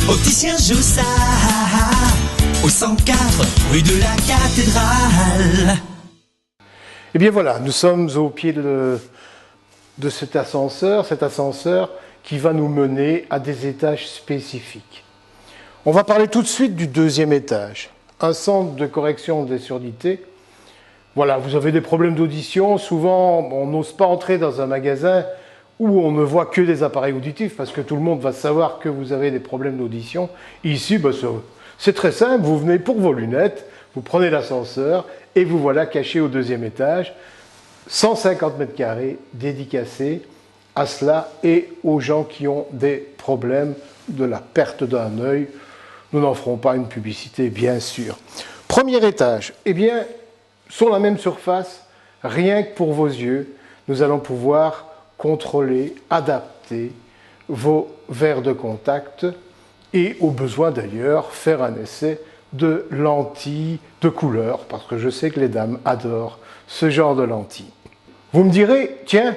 Opticien Joussard, au 104 rue de la Cathédrale. Et bien voilà, nous sommes au pied de cet ascenseur qui va nous mener à des étages spécifiques. On va parler tout de suite du deuxième étage, un centre de correction des surdités. Voilà, vous avez des problèmes d'audition, souvent on n'ose pas entrer dans un magasin où on ne voit que des appareils auditifs parce que tout le monde va savoir que vous avez des problèmes d'audition. Ici, c'est très simple, vous venez pour vos lunettes, vous prenez l'ascenseur et vous voilà caché au deuxième étage, 150 mètres carrés dédicacés à cela et aux gens qui ont des problèmes de la perte d'un œil. Nous n'en ferons pas une publicité, bien sûr. Premier étage, eh bien, sur la même surface, rien que pour vos yeux, nous allons pouvoir contrôler, adapter vos verres de contact et au besoin d'ailleurs faire un essai de lentilles de couleur parce que je sais que les dames adorent ce genre de lentilles. Vous me direz, tiens,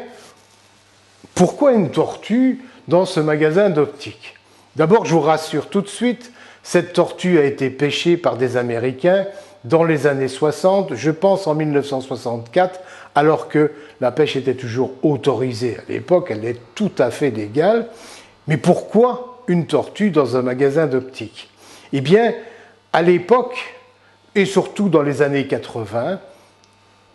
pourquoi une tortue dans ce magasin d'optique? D'abord, je vous rassure tout de suite, cette tortue a été pêchée par des Américains dans les années 60, je pense en 1964, alors que la pêche était toujours autorisée à l'époque, elle est tout à fait légale. Mais pourquoi une tortue dans un magasin d'optique? Eh bien, à l'époque, et surtout dans les années 80,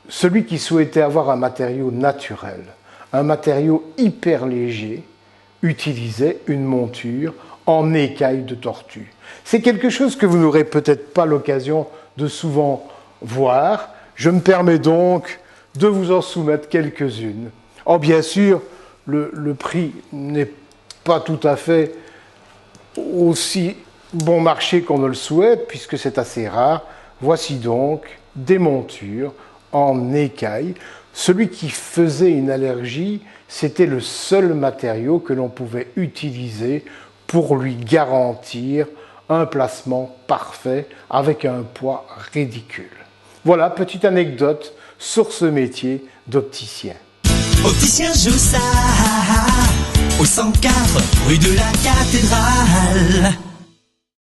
celui qui souhaitait avoir un matériau naturel, un matériau hyper léger, utilisait une monture en écaille de tortue. C'est quelque chose que vous n'aurez peut-être pas l'occasion de souvent voir. Je me permets donc de vous en soumettre quelques-unes. Oh, bien sûr, le prix n'est pas tout à fait aussi bon marché qu'on ne le souhaite, puisque c'est assez rare. Voici donc des montures en écaille. Celui qui faisait une allergie, c'était le seul matériau que l'on pouvait utiliser pour lui garantir un placement parfait avec un poids ridicule. Voilà, petite anecdote sur ce métier d'opticien. Opticien Joussard, au 104 rue de la Cathédrale.